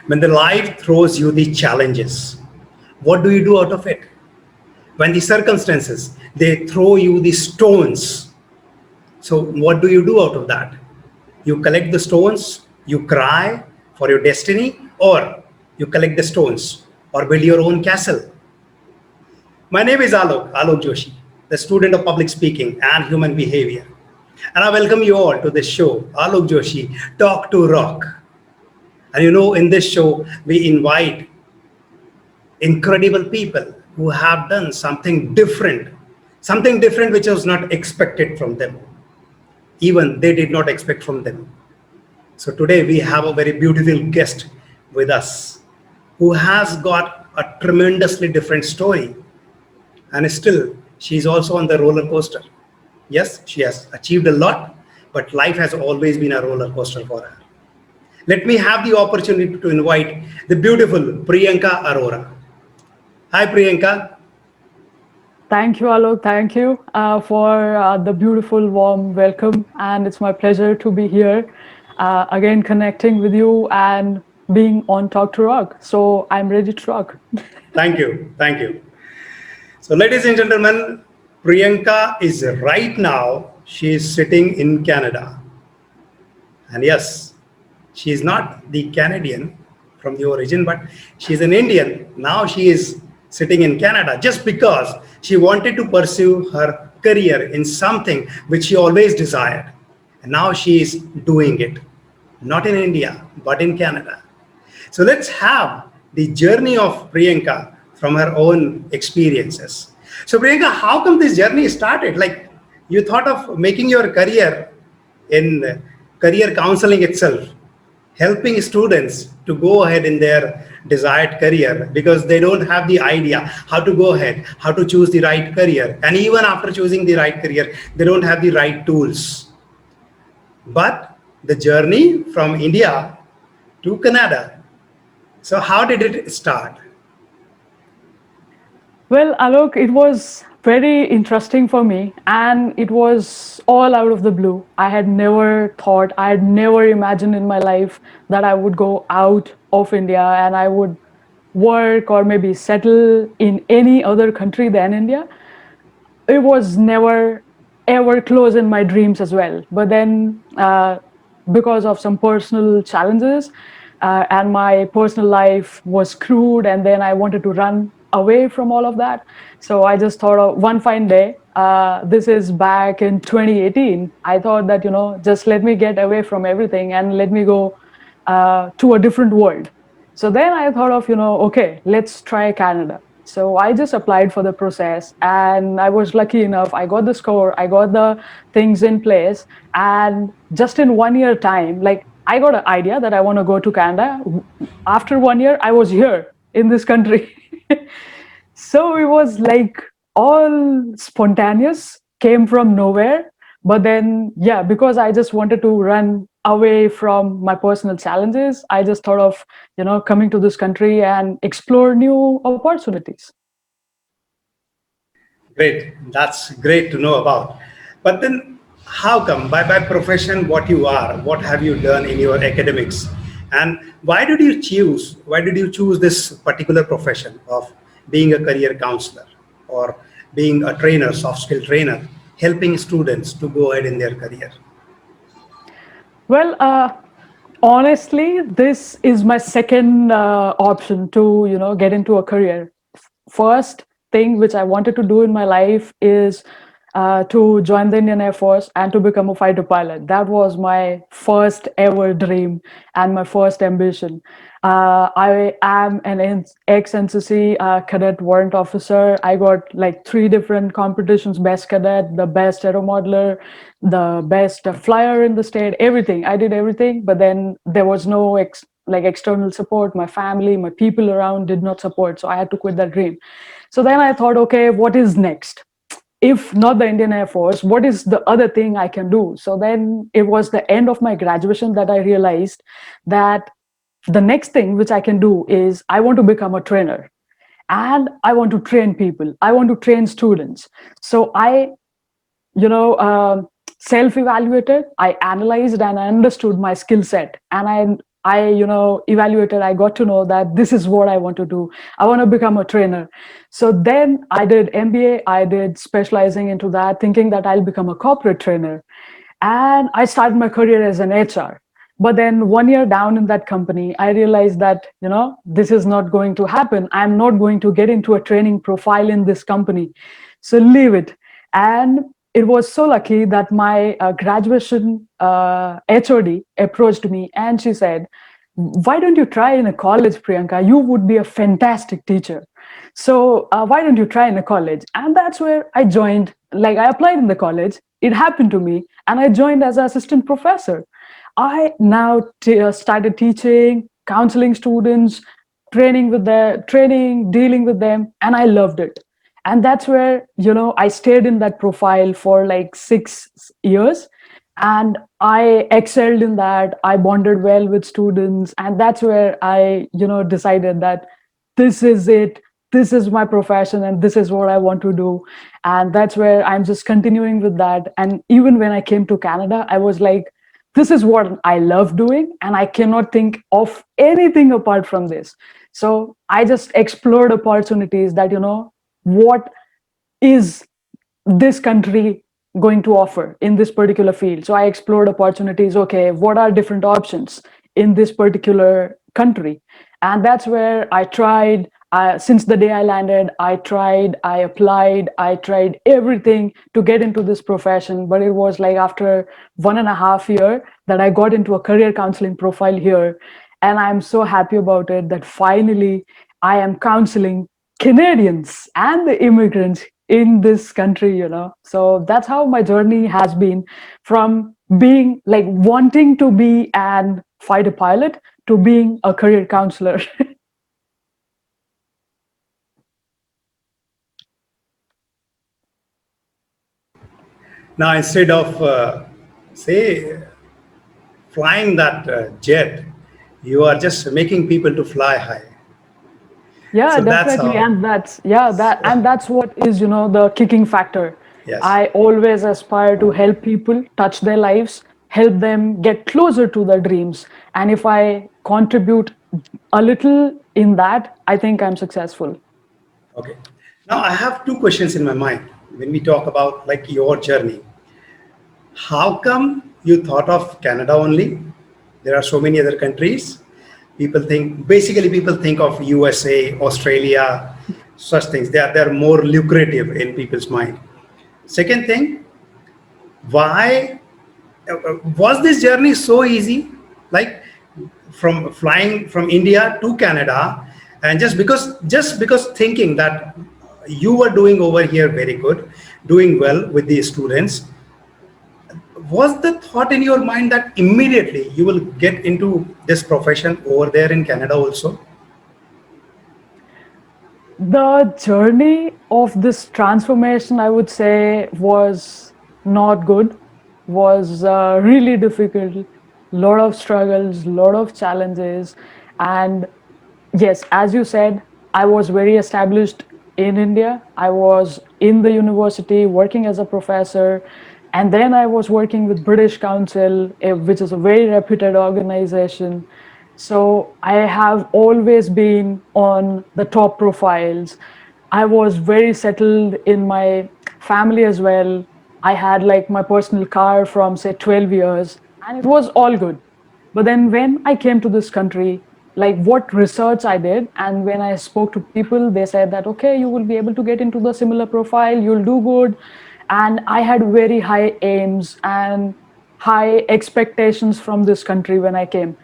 When the life throws you the challenges, what do you do out of it? When the circumstances, they throw you the stones, so what do you do out of that? You collect the stones, you cry for your destiny, or you collect the stones or build your own castle. My name is Alokk Joshi, the student of public speaking and human behavior. And I welcome you all to this show, Alokk Joshi, Talk to Rock. And in this show, we invite incredible people who have done something different which was not expected from them. Even they did not expect from them. So today we have a very beautiful guest with us who has got a tremendously different story. And still, she's also on the roller coaster. Yes, she has achieved a lot, but life has always been a roller coaster for her. Let me have the opportunity to invite the beautiful Priyanka Arora. Hi, Priyanka. Thank you, Alok. Thank you for the beautiful, warm welcome. And it's my pleasure to be here again, connecting with you and being on Talk to Rock. So I'm ready to rock. Thank you. Thank you. So, ladies and gentlemen, Priyanka is right now, she is sitting in Canada. And yes, she is not the Canadian from the origin, but she's an Indian. Now she is sitting in Canada just because she wanted to pursue her career in something which she always desired. And now she is doing it, not in India, but in Canada. So let's have the journey of Priyanka from her own experiences. So Priyanka, how come this journey started? Like you thought of making your career in career counseling itself, helping students to go ahead in their desired career because they don't have the idea how to go ahead, how to choose the right career. And even after choosing the right career, they don't have the right tools. But the journey from India to Canada. So how did it start? Well, Alok, it was very interesting for me, and it was all out of the blue. I had never imagined in my life that I would go out of India and I would work or maybe settle in any other country than India. It was never ever close in my dreams as well. But then, because of some personal challenges, and my personal life was screwed, and then I wanted to run away from all of that. So I just thought of one fine day. This is back in 2018. I thought that just let me get away from everything and let me go to a different world. So then I thought of okay, let's try Canada. So I just applied for the process and I was lucky enough. I got the score, I got the things in place. And just in 1 year time, like I got an idea that I want to go to Canada. After 1 year, I was here in this country. So it was like all spontaneous, came from nowhere. But then, yeah, because I just wanted to run away from my personal challenges, I just thought of, coming to this country and explore new opportunities. Great. That's great to know about. But then how come by profession what you are, what have you done in your academics? And why did you choose this particular profession of being a career counselor or being a trainer, soft skill trainer, helping students to go ahead in their career? Well, honestly, this is my second option to, get into a career. First thing which I wanted to do in my life is to join the Indian Air Force and to become a fighter pilot. That was my first ever dream and my first ambition. I am an ex-NCC cadet warrant officer. I got like 3 different competitions: best cadet, the best aero modeler, the best flyer in the state. Everything, I did everything. But then there was no external support. My family, my people around did not support, so I had to quit that dream. So then I thought, okay, what is next? If not the Indian Air Force, what is the other thing I can do? So then it was the end of my graduation that I realized that the next thing which I can do is I want to become a trainer and I want to train people. I want to train students. So I, self-evaluated, I analyzed and I understood my skill set. And I I evaluated, I got to know that this is what I want to do. I want to become a trainer. So then I did MBA, I did specializing into that, thinking that I'll become a corporate trainer. And I started my career as an HR. But then 1 year down in that company, I realized that, this is not going to happen. I'm not going to get into a training profile in this company. So leave it. And it was so lucky that my graduation HOD approached me and she said, why don't you try in a college, Priyanka? You would be a fantastic teacher. So why don't you try in a college? And that's where I joined. Like I applied in the college. It happened to me, and I joined as an assistant professor. I now started teaching, counseling students, training, dealing with them, and I loved it. And that's where I stayed in that profile for like 6 years, and I excelled in that. I bonded well with students, and that's where I decided that this is it, this is my profession, and this is what I want to do. And that's where I'm just continuing with that. And even when I came to Canada, I was like, this is what I love doing, and I cannot think of anything apart from this. So I just explored opportunities that what is this country going to offer in this particular field. So I explored opportunities. Okay, what are different options in this particular country? And that's where I tried. Since the day I landed, I tried, I applied, I tried everything to get into this profession. But it was like after 1.5 years that I got into a career counseling profile here. And I'm so happy about it that finally I am counseling Canadians and the immigrants in this country. So that's how my journey has been, from being like wanting to be an fighter pilot to being a career counselor. Now, instead of, say, flying that jet, you are just making people to fly high. Yeah, So that's definitely. how. And that's what is, the kicking factor. Yes. I always aspire to help people touch their lives, help them get closer to their dreams. And if I contribute a little in that, I think I'm successful. Okay. Now I have two questions in my mind when we talk about like your journey. How come you thought of Canada only? There are so many other countries. People think of USA, Australia, such things. They are more lucrative in people's mind. Second thing, why was this journey so easy? Like from flying from India to Canada, and just because thinking that you were doing over here very good, doing well with the students, was the thought in your mind that immediately you will get into this profession over there in Canada also? The journey of this transformation, I would say, was not good, was really difficult, lot of struggles, lot of challenges. And yes, as you said, I was very established in India. I was in the university working as a professor. And then I was working with British Council, which is a very reputed organization. So I have always been on the top profiles. I was very settled in my family as well. I had like my personal car from say 12 years, and it was all good. But then when I came to this country, like what research I did, and when I spoke to people, they said that, okay, you will be able to get into the similar profile, you'll do good. And I had very high aims and high expectations from this country when I came.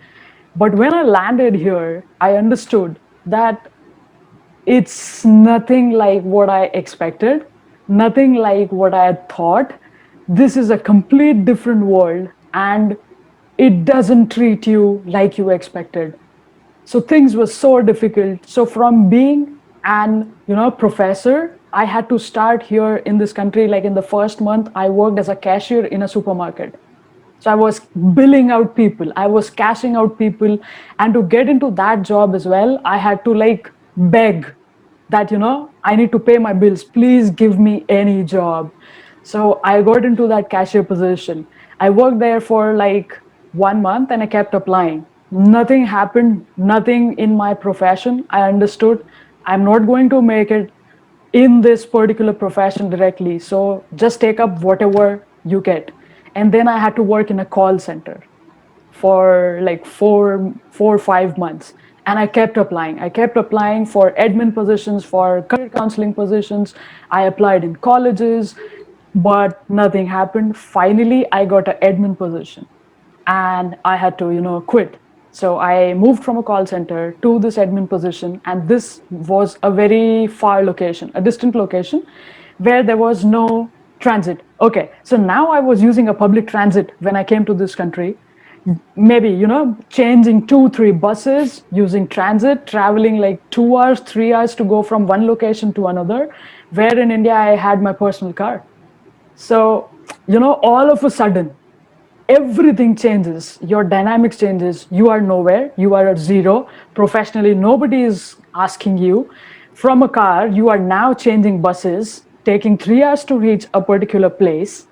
But when I landed here, I understood that it's nothing like what I expected, nothing like what I had thought. This is a complete different world, and it doesn't treat you like you expected. So things were so difficult. So from being an professor, I had to start here in this country. Like in the first month, I worked as a cashier in a supermarket. So I was billing out people, I was cashing out people. And to get into that job as well, I had to like beg that, I need to pay my bills. Please give me any job. So I got into that cashier position. I worked there for like 1 month and I kept applying. nothing happened, nothing in my profession. I understood I'm not going to make it in this particular profession directly. So just take up whatever you get. And then I had to work in a call center for like 4 or 5 months. And I kept applying for admin positions, for career counseling positions. I applied in colleges, but nothing happened. Finally, I got an admin position and I had to, quit. So I moved from a call center to this admin position, and this was a very far location, a distant location where there was no transit. Okay, so now I was using a public transit when I came to this country. Maybe, changing 2, 3 buses, using transit, traveling like 2 hours, 3 hours to go from one location to another, where in India I had my personal car. So, all of a sudden, everything changes, your dynamics changes, you are nowhere, you are at zero professionally, nobody is asking you. From a car, you are now changing buses, taking 3 hours to reach a particular place.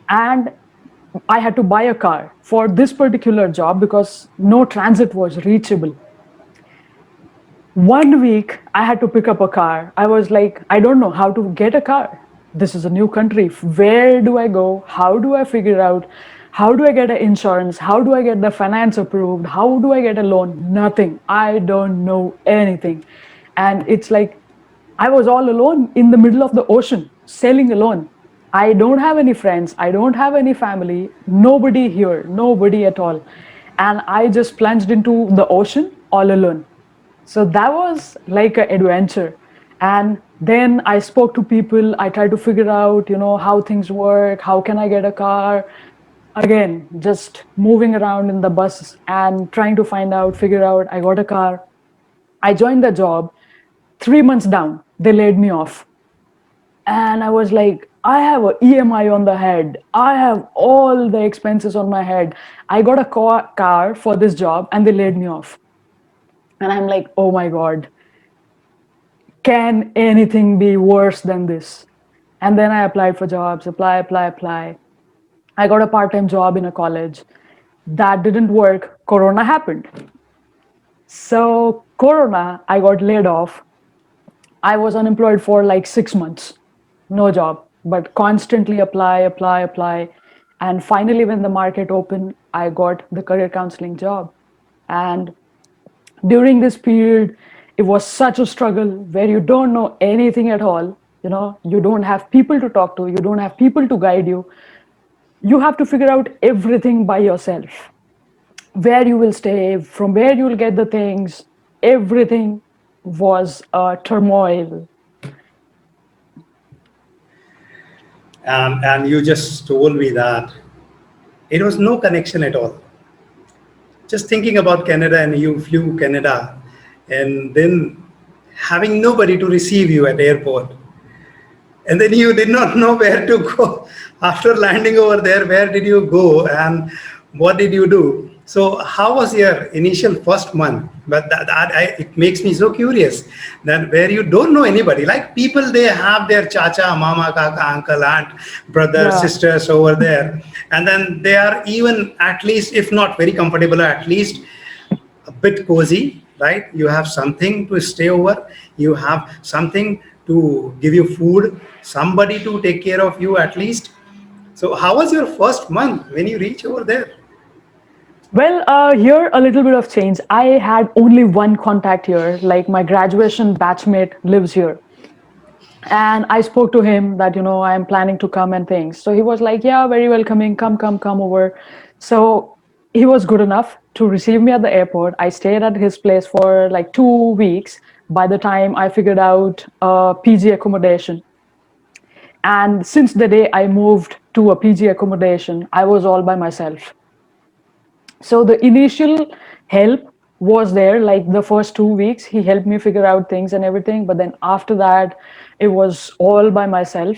And I had to buy a car for this particular job because no transit was reachable. 1 week I had to pick up a car. I was like, I don't know how to get a car. This is a new country. Where do I go? How do I figure out? How do I get an insurance? How do I get the finance approved? How do I get a loan? Nothing. I don't know anything. And it's like I was all alone in the middle of the ocean, sailing alone. I don't have any friends. I don't have any family. Nobody here, nobody at all. And I just plunged into the ocean all alone. So that was like an adventure. And then I spoke to people. I tried to figure out, how things work. How can I get a car? Again, just moving around in the bus and trying to figure out. I got a car. I joined the job. 3 months down, they laid me off. And I was like, I have a EMI on the head. I have all the expenses on my head. I got a car for this job and they laid me off. And I'm like, oh my God, can anything be worse than this? And then I applied for jobs, apply. I got a part-time job in a college. That didn't work. Corona happened. So Corona, I got laid off. I was unemployed for like 6 months, no job, but constantly apply. And finally, when the market opened, I got the career counseling job. And during this period, it was such a struggle where you don't know anything at all. You don't have people to talk to, you don't have people to guide you. You have to figure out everything by yourself, where you will stay, from where you will get the things. Everything was a turmoil. And you just told me that it was no connection at all. Just thinking about Canada, and you flew Canada, and then having nobody to receive you at airport, and then you did not know where to go after landing over there. Where did you go and what did you do? So how was your initial first month? But it makes me so curious that where you don't know anybody, like people, they have their chacha, mama, kaka, uncle, aunt, brother, Yeah. sisters over there, and then they are even, at least if not very comfortable, at least a bit cozy, right? You have something to stay over, you have something to give you food, somebody to take care of you at least. So how was your first month when you reach over there? Well, here a little bit of change. I had only one contact here, like my graduation batchmate lives here. And I spoke to him that, I'm planning to come and things. So he was like, yeah, very welcoming. Come over. So he was good enough to receive me at the airport. I stayed at his place for like 2 weeks by the time I figured out PG accommodation. And since the day I moved to a PG accommodation, I was all by myself. So the initial help was there, like the first 2 weeks he helped me figure out things and everything, but then after that it was all by myself.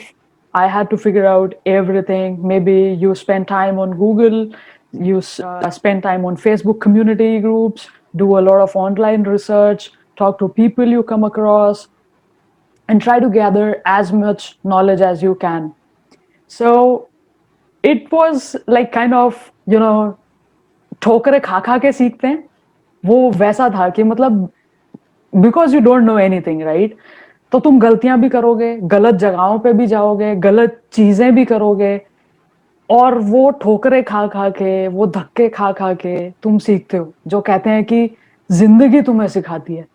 I had to figure out everything. Maybe you spend time on Google, you spend time on Facebook community groups, do a lot of online research, talk to people you come across, and try to gather as much knowledge as you can. So it was like kind of, ठोकरें खा खा के सीखते हैं. वो वैसा था कि मतलब because you don't know anything, right? तो तुम गलतियां भी करोगे, गलत जगहों पे भी जाओगे, गलत चीजें भी करोगे, और वो ठोकरे खा खा के, वो धक्के खा खा के तुम सीखते हो। जो कहते हैं कि जिंदगी तुम्हें सिखाती है,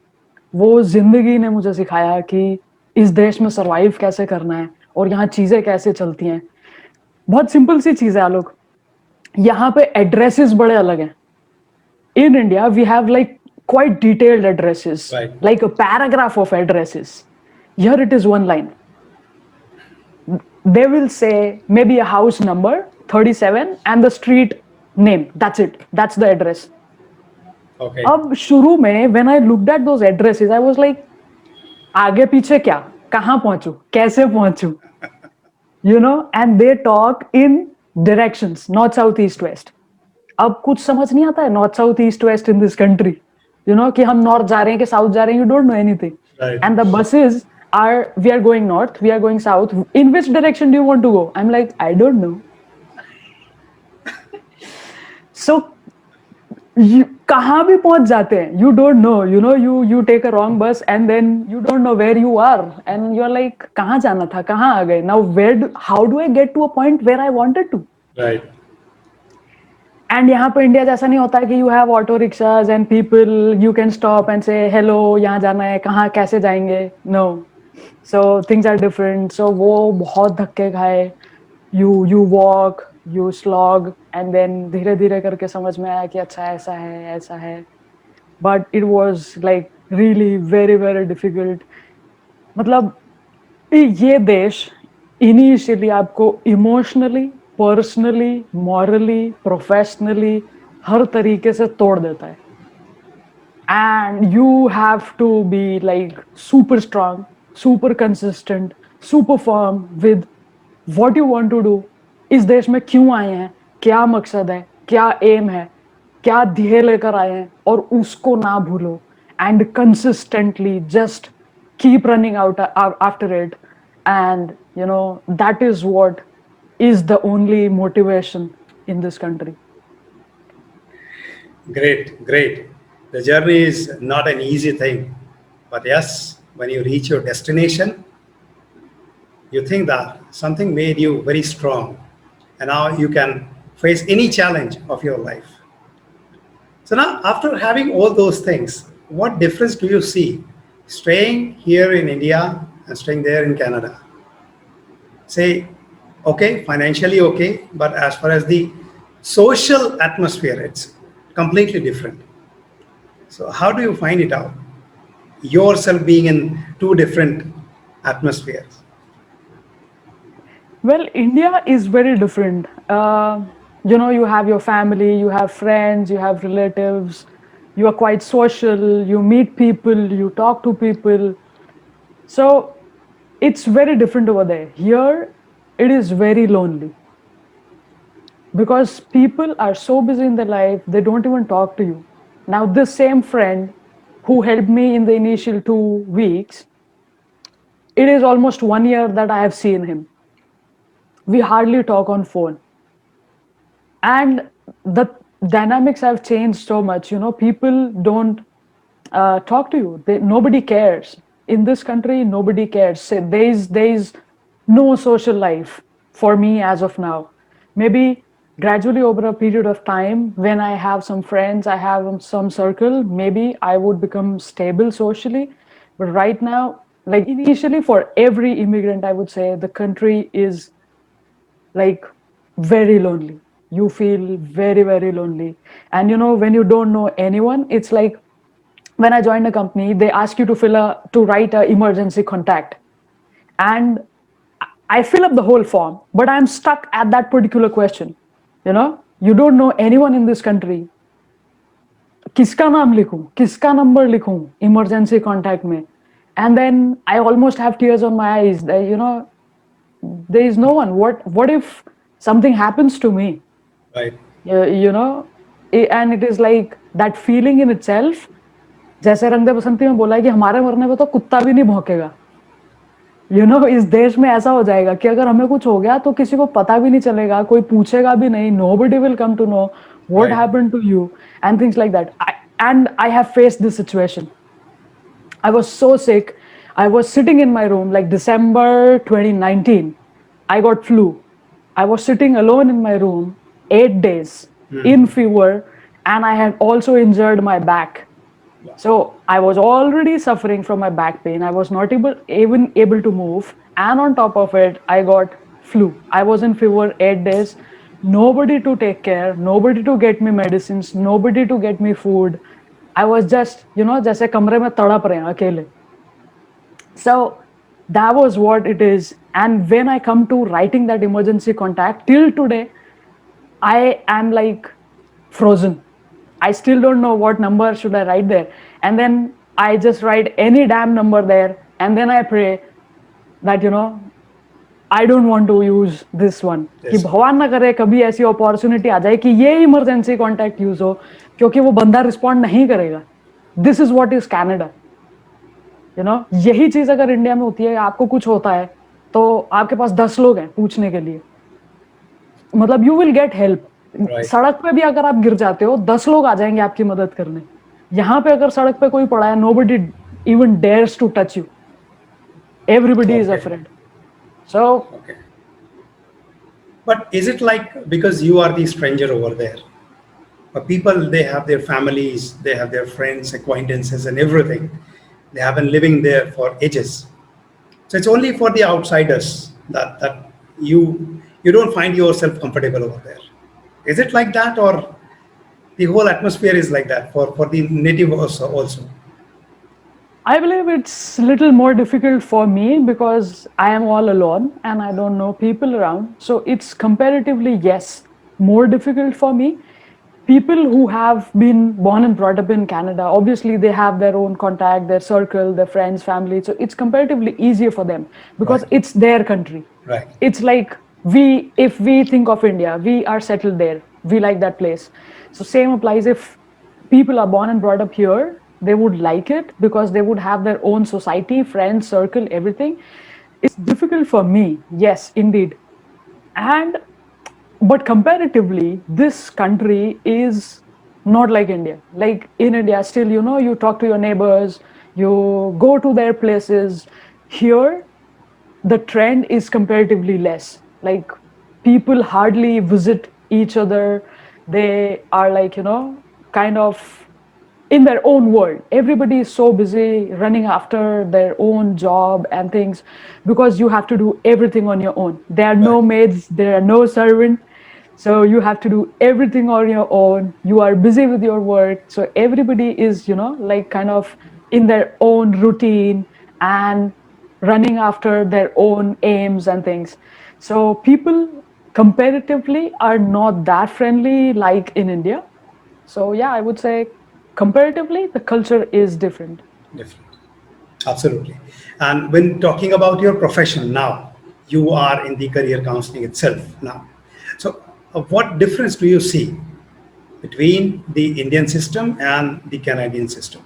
वो जिंदगी ने मुझे सिखाया कि इस देश में सरवाइव कैसे करना है और यहाँ चीजें कैसे चलती हैं। बहुत सिंपल सी चीज है आलोक, यहाँ पे एड्रेसेस बड़े अलग हैं। In India, we have like quite detailed addresses, Right. like a paragraph of addresses. Here it is one line. They will say maybe a house number 37 and the street name. That's it. That's the address. Okay. अब शुरू में when I looked at those addresses, I was like, आगे पीछे क्या, कहाँ पहुंचू, कैसे पहुंचू, and they talk in directions, north, south, east, west. अब कुछ समझ नहीं आता है north south east west in this country, कि हम नॉर्थ जा रहे हैं कि साउथ जा रहे हैं, you don't know anything. Right. And the buses are, we are going north, we are going south, in which direction do you want to go? I am like, I don't know. So कहाँ भी पहुंच जाते हैं, you don't know, you take a wrong bus and then you don't know where you are and you are like, कहाँ जाना था, कहाँ आ गए, now where, how do I get to a point where I wanted to? Right. And यहाँ पे India जैसा नहीं होता है कि you have auto rickshaws and people you can stop and say hello, यहाँ जाना है, कहाँ कैसे जाएंगे, no. So things are different. So वो बहुत धक्के खाए, you walk, you slog, and then धीरे धीरे करके समझ में आया कि अच्छा ऐसा है, ऐसा है। But it was like really very very difficult. मतलब ये देश इनिशियली आपको इमोशनली, पर्सनली, मॉरली, प्रोफेशनली हर तरीके से तोड़ देता है। And you have to be like super strong, super consistent, super firm with what you want to do. इस देश में क्यों आए हैं, क्या मकसद है, क्या एम है, क्या ध्येय लेकर आए हैं, और उसको ना भूलो। And consistently just keep running out after it, and that is what is the only motivation in this country. Great, great. The journey is not an easy thing, but yes, when you reach your destination, you think that something made you very strong, and now you can face any challenge of your life. So now, after having all those things, what difference do you see staying here in India and staying there in Canada? Say, okay, financially okay, but as far as the social atmosphere, it's completely different. So how do you find it out? Yourself being in two different atmospheres. Well, India is very different. You have your family, you have friends, you have relatives, you are quite social, you meet people, you talk to people. So it's very different over there. Here, it is very lonely. Because people are so busy in their life, they don't even talk to you. Now, this same friend who helped me in the initial 2 weeks, it is almost 1 year that I have seen him. We hardly talk on phone. And the dynamics have changed so much. People don't talk to you. Nobody cares. In this country, nobody cares. There is no social life for me as of now. Maybe gradually over a period of time, when I have some friends, I have some circle, maybe I would become stable socially. But right now, like initially for every immigrant, I would say the country is like very lonely. You feel very, very lonely. And when you don't know anyone, it's like when I joined a company, they ask you to write an emergency contact. And I fill up the whole form, but I'm stuck at that particular question. You don't know anyone in this country. किसका नाम लिखूं, किसका number लिखूं emergency contact में? And then I almost have tears on my eyes. There is no one. What if something happens to me? Right. And it is like that feeling in itself. जैसे रंग दे बसंती में बोला है कि हमारे मरने पे तो कुत्ता भी नहीं भौंकेगा। इस देश में ऐसा हो जाएगा कि अगर हमें कुछ हो गया तो किसी को पता भी नहीं चलेगा, कोई पूछेगा भी नहीं, nobody will come to know what Right. happened to you and things like that. And I have faced this situation. I was so sick. I was sitting in my room like December 2019. I got flu. I was sitting alone in my room 8 days in fever, and I had also injured my back. So I was already suffering from my back pain. I was not even able to move. And on top of it, I got flu. I was in fever 8 days. Nobody to take care, nobody to get me medicines, nobody to get me food. I was just, जैसे कमरे में तड़प रहे हैं अकेले. So that was what it is. And when I come to writing that emergency contact, till today, I am like frozen. I still don't know what number should I write there. And then I just write any damn number there. And then I pray that, I don't want to use this one. कि भगवान ना करे कभी ऐसी opportunity आ जाए कि ये emergency contact use हो, क्योंकि वो बंदा रिस्पॉन्ड नहीं करेगा. This is what is Canada. यही चीज अगर इंडिया में होती है, आपको कुछ होता है तो आपके पास 10 लोग हैं पूछने के लिए. मतलब यू विल गेट हेल्प. सड़क पे भी अगर आप गिर जाते हो 10 लोग आ जाएंगे आपकी मदद करने. यहाँ पे अगर सड़क पे कोई पड़ा है, nobody even dares to touch you. Everybody is afraid. So But is it like, because you are the stranger over there, but people, they have their families, they have their friends, acquaintances, and everything. They have been living there for ages. So it's only for the outsiders that you don't find yourself comfortable over there. Is it like that, or the whole atmosphere is like that for the native also? I believe it's a little more difficult for me because I am all alone and I don't know people around. So it's comparatively, yes, more difficult for me. People who have been born and brought up in Canada, obviously they have their own contact, their circle, their friends, family. So it's comparatively easier for them because it's their country. Right. It's like if we think of India, we are settled there. We like that place. So same applies if people are born and brought up here. They would like it because they would have their own society, friends, circle, everything. It's difficult for me, yes, indeed. But comparatively, this country is not like India. Like in India, still, you talk to your neighbors, you go to their places. Here, the trend is comparatively less. Like people hardly visit each other. They are like, kind of in their own world. Everybody is so busy running after their own job and things because you have to do everything on your own. There are no maids, there are no servants. So you have to do everything on your own. You are busy with your work. So everybody is, like kind of in their own routine and running after their own aims and things. So people comparatively are not that friendly like in India. So yeah, I would say comparatively, the culture is different. Different. Absolutely. And when talking about your profession now, you are in the career counseling itself now. So what difference do you see between the Indian system and the Canadian system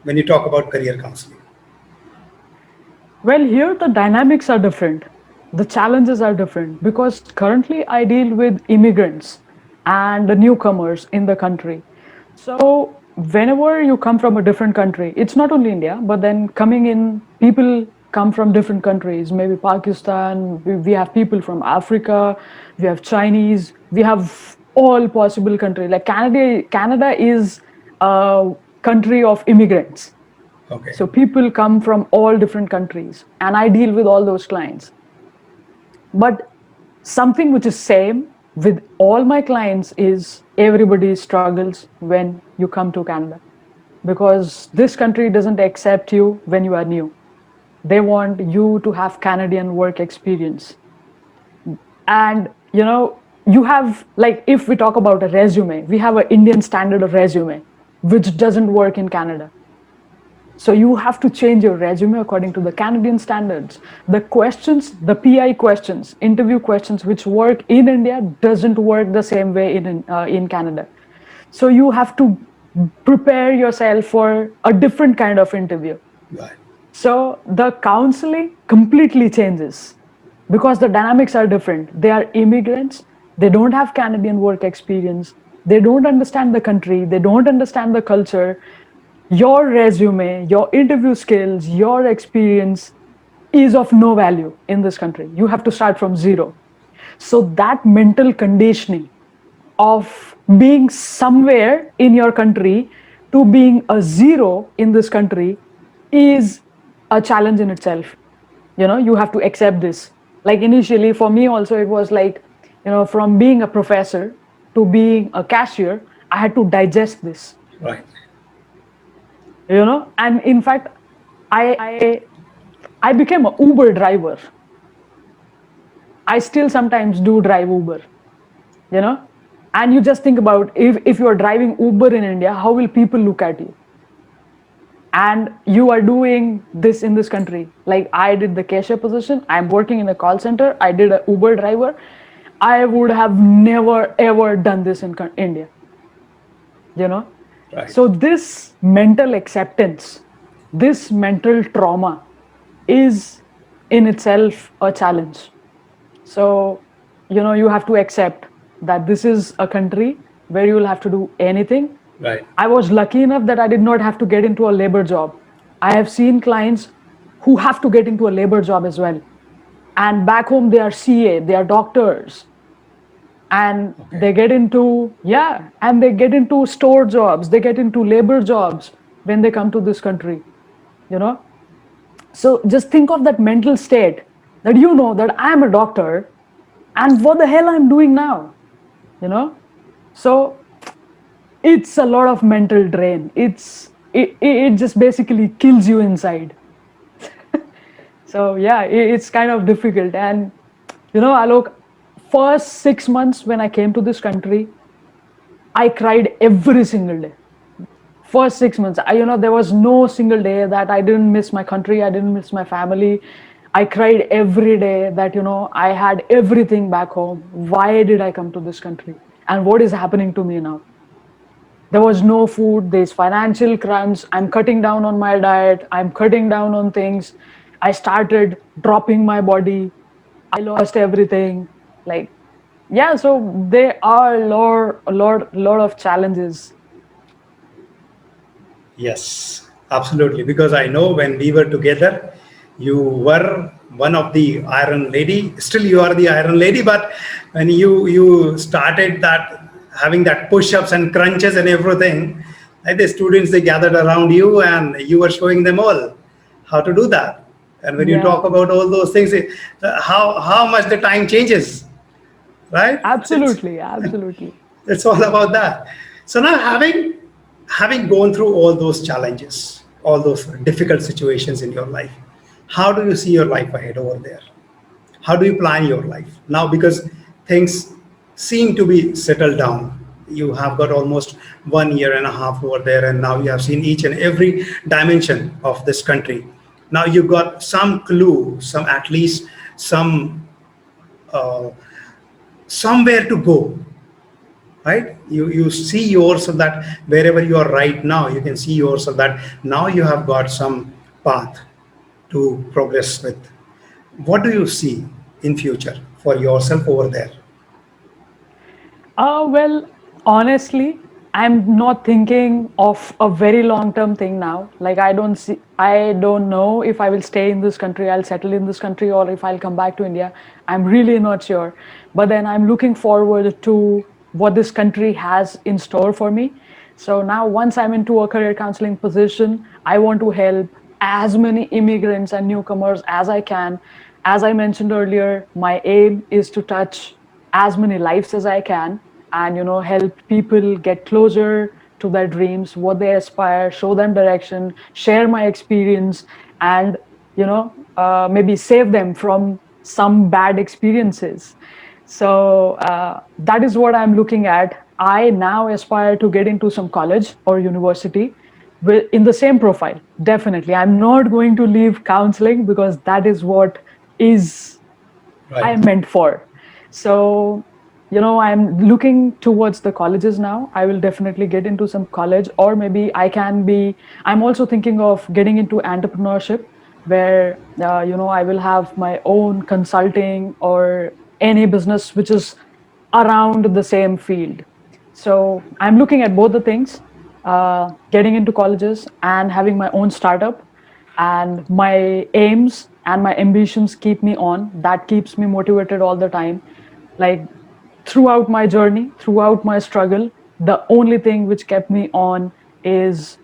when you talk about career counseling? Well, here the dynamics are different. The challenges are different because currently I deal with immigrants and the newcomers in the country. So whenever you come from a different country, it's not only India, but then coming in, people come from different countries, maybe Pakistan, we have people from Africa, we have Chinese, we have all possible countries. Like Canada is a country of immigrants. Okay. So people come from all different countries and I deal with all those clients. But something which is same with all my clients is everybody struggles when you come to Canada because this country doesn't accept you when you are new. They want you to have Canadian work experience. And you have, like, if we talk about a resume, we have an Indian standard of resume which doesn't work in Canada. So you have to change your resume according to the Canadian standards. The questions, the PI questions, interview questions which work in India doesn't work the same way in Canada. So you have to prepare yourself for a different kind of interview. Right. So the counseling completely changes because the dynamics are different. They are immigrants. They don't have Canadian work experience. They don't understand the country, they don't understand the culture. Your resume, your interview skills, your experience is of no value in this country. You have to start from zero. So that mental conditioning of being somewhere in your country to being a zero in this country is a challenge in itself. You have to accept this. Like initially for me also, it was like, from being a professor to being a cashier, I had to digest this. Right. And in fact, I became a Uber driver. I still sometimes do drive Uber, you know and you just think about, if you are driving Uber in India, how will people look at you? And you are doing this in this country. Like, I did the cashier position, I'm working in a call center, I did a Uber driver. I would have never ever done this in India. you know Right. so this mental acceptance, this mental trauma is in itself a challenge. So, you have to accept that this is a country where you will have to do anything. Right. I was lucky enough that I did not have to get into a labor job. I have seen clients who have to get into a labor job as well. And back home, they are CA, they are doctors, and Okay. they get into, yeah, and they get into store jobs, they get into labor jobs when they come to this country, you know. So just think of that mental state, that that I'm a doctor and what the hell I'm doing now, you know. So it's a lot of mental drain. It just basically kills you inside. So yeah, it's kind of difficult. And Alok, first 6 months when I came to this country, I cried every single day. First 6 months, there was no single day that I didn't miss my country, I didn't miss my family. I cried every day that I had everything back home. Why did I come to this country, and what is happening to me now? There was no food, there's financial crunch, I'm cutting down on my diet, I'm cutting down on things. I started dropping my body, I lost everything. Like, yeah, so there are a lot of challenges. Yes, absolutely. Because I know when we were together, you were one of the Iron Lady. Still, you are the Iron Lady. But when you started that, having that push-ups and crunches and everything, like the students, they gathered around you and you were showing them all how to do that. And when you talk Yeah, about all those things, how much the time changes, right? absolutely, absolutely. It's all about that. So now, having gone through all those challenges, all those difficult situations in your life, how do you see your life ahead over there? How do you plan your life now? Because things seem to be settled down. You have got almost 1 year and a half over there, and now you have seen each and every dimension of this country. Now you've got some clue, some, at least some, uh, somewhere to go, right? You see yourself that wherever you are right now, you can see yourself that now you have got some path to progress with. What do you see in future for yourself over there? Well, honestly, I'm not thinking of a very long-term thing now. Like, I don't know if I will stay in this country, I'll settle in this country, or if I'll come back to India. I'm really not sure. But then I'm looking forward to what this country has in store for me. So now, once I'm into a career counseling position, I want to help as many immigrants and newcomers as I can. As I mentioned earlier, my aim is to touch as many lives as I can, and help people get closer to their dreams, what they aspire, show them direction, share my experience, and maybe save them from some bad experiences. So that is what I'm looking at. I now aspire to get into some college or university in the same profile. Definitely, I'm not going to leave counseling, because that is what is Right. I meant for. So, I'm looking towards the colleges now. I will definitely get into some college, or maybe I'm also thinking of getting into entrepreneurship, where, I will have my own consulting or any business which is around the same field. So I'm looking at both the things, getting into colleges and having my own startup. And my aims and my ambitions keep me on. That keeps me motivated all the time. Like throughout my journey, throughout my struggle, the only thing which kept me on is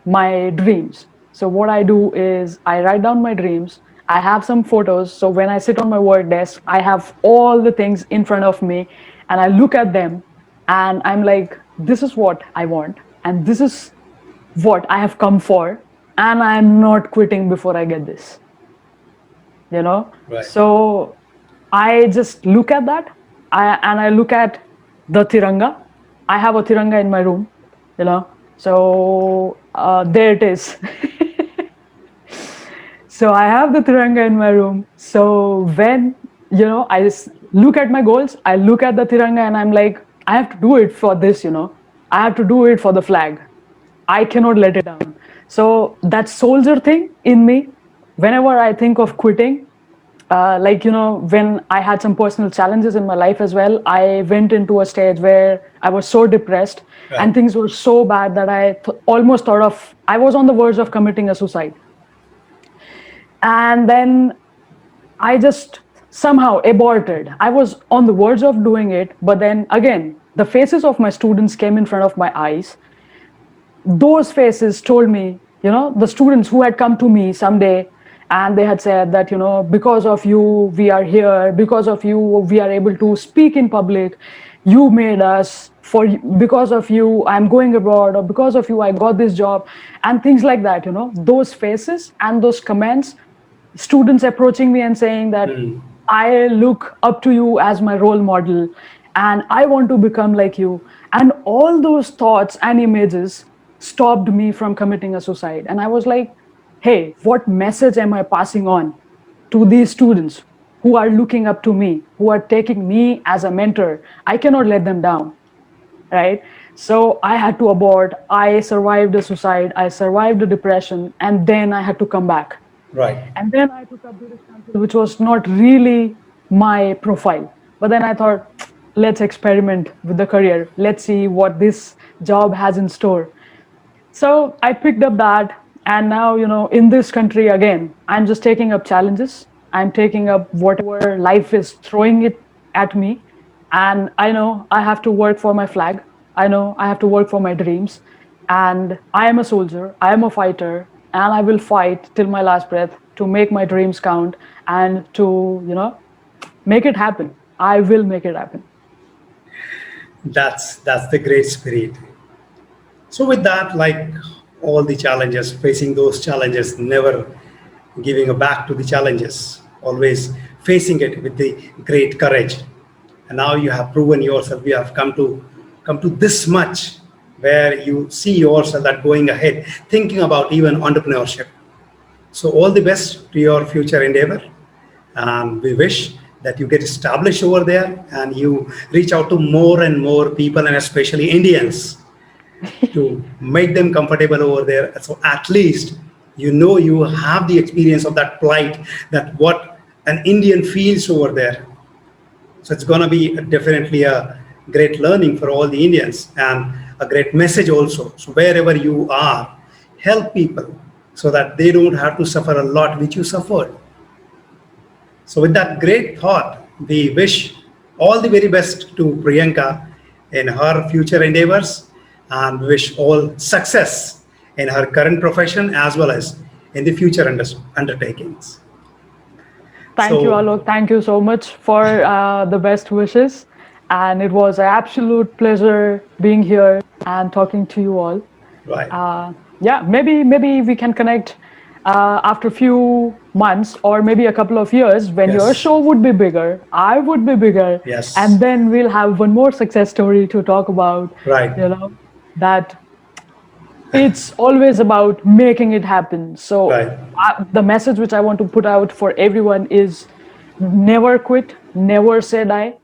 my dreams. So what I do is I write down my dreams. I have some photos. So when I sit on my work desk, I have all the things in front of me and I look at them and I'm like, this is what I want. And this is what I have come for. And I'm not quitting before I get this, you know? Right. So I just look at that and I look at the Tiranga. I have a Tiranga in my room, you know? So there it is. So I have the Tiranga in my room. So when, I just look at my goals, I look at the Tiranga and I'm like, I have to do it for this, I have to do it for the flag. I cannot let it down. So that soldier thing in me, whenever I think of quitting, when I had some personal challenges in my life as well, I went into a stage where I was so depressed Right. and things were so bad that almost thought of, I was on the verge of committing a suicide. And then I just somehow aborted. I was on the verge of doing it, but then again, the faces of my students came in front of my eyes. Those faces told me, the students who had come to me someday and they had said that, because of you, we are here, because of you, we are able to speak in public. You made us, because of you, I'm going abroad, or because of you, I got this job, and things like that, those faces and those comments, students approaching me and saying that I look up to you as my role model and I want to become like you. And all those thoughts and images stopped me from committing a suicide. And I was like, hey, what message am I passing on to these students who are looking up to me, who are taking me as a mentor? I cannot let them down, right? So I had to abort. I survived a suicide, I survived a depression, and then I had to come back. Right. And then I took up British Council, which was not really my profile. But then I thought, let's experiment with the career. Let's see what this job has in store. So I picked up that. And now, in this country, again, I'm just taking up challenges. I'm taking up whatever life is throwing it at me. And I know I have to work for my flag. I know I have to work for my dreams. And I am a soldier, I am a fighter, and I will fight till my last breath to make my dreams count and to, make it happen. I will make it happen. That's the great spirit. So with that, like all the challenges, facing those challenges, never giving a back to the challenges, always facing it with the great courage. And now you have proven yourself. You have come to this much where you see yourself that going ahead, thinking about even entrepreneurship. So all the best to your future endeavor. And we wish that you get established over there and you reach out to more and more people and especially Indians to make them comfortable over there. So at least you have the experience of that plight, that what an Indian feels over there. So it's going to be definitely a great learning for all the Indians and a great message also. So wherever you are, help people so that they don't have to suffer a lot which you suffered. So with that great thought, we wish all the very best to Priyanka in her future endeavors and wish all success in her current profession as well as in the future undertakings. Thank you, So, Alok. Thank you so much for the best wishes. And it was an absolute pleasure being here and talking to you all. right. Yeah, maybe we can connect after a few months or maybe a couple of years when your Yes. show would be bigger, I would be bigger, Yes. and then we'll have one more success story to talk about. Right. That it's always about making it happen. So Right. the message which I want to put out for everyone is never quit, never say die.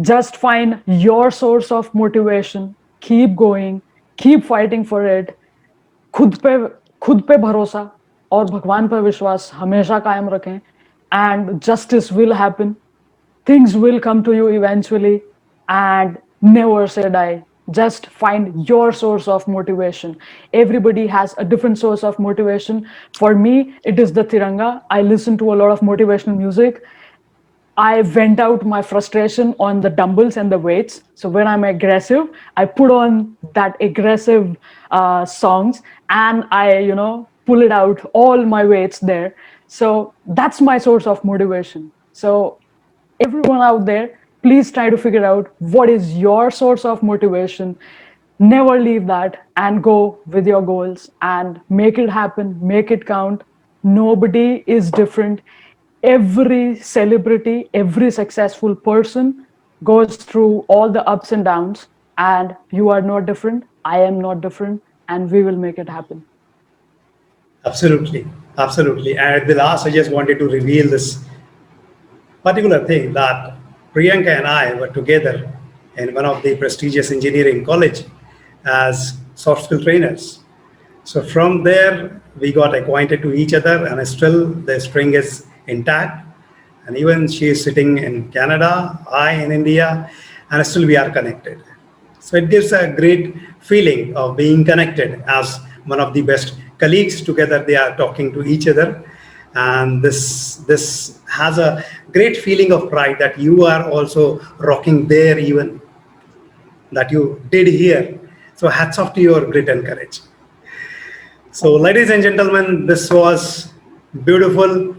Just find your source of motivation, keep going, keep fighting for it. खुद पे खुद पे भरोसा और भगवान पर विश्वास हमेशा कायम रखें and justice will happen, things will come to you eventually, and never say die. Just find your source of motivation. Everybody has a different source of motivation. For me, it is the Tiranga. I listen to a lot of motivational music. I vent out my frustration on the dumbbells and the weights. So when I'm aggressive, I put on that aggressive songs, and I, pull it out all my weights there. So that's my source of motivation. So everyone out there, please try to figure out what is your source of motivation. Never leave that and go with your goals and make it happen, make it count. Nobody is different. Every celebrity, every successful person goes through all the ups and downs, and you are not different. I am not different, and we will make it happen. Absolutely, absolutely. And at the last, I just wanted to reveal this particular thing that Priyanka and I were together in one of the prestigious engineering college as soft skill trainers. So from there, we got acquainted to each other, and still the string is intact. And even she is sitting in Canada, I in India, and still we are connected. So it gives a great feeling of being connected as one of the best colleagues together. They are talking to each other, and this has a great feeling of pride that you are also rocking there, even that you did here. So hats off to your grit and courage. So, Thank you. ladies and gentlemen, this was beautiful,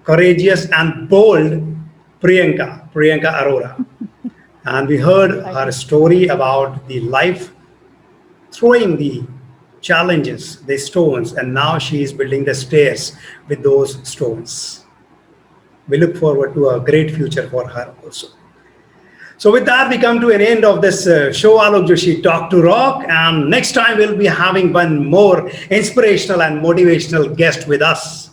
courageous, and bold Priyanka Arora. And we heard Thank her you. story about the life throwing the challenges, the stones, and now she is building the stairs with those stones. We look forward to a great future for her also. So with that, we come to an end of this show, Alokk Joshi Talk to Rock. And next time we'll be having one more inspirational and motivational guest with us,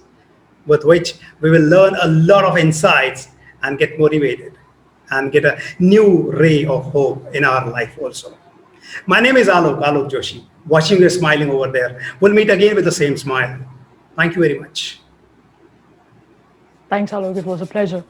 with which we will learn a lot of insights and get motivated and get a new ray of hope in our life also. My name is Alokk Joshi. Watching you smiling over there. We'll meet again with the same smile. Thank you very much. Thanks, Alok. It was a pleasure.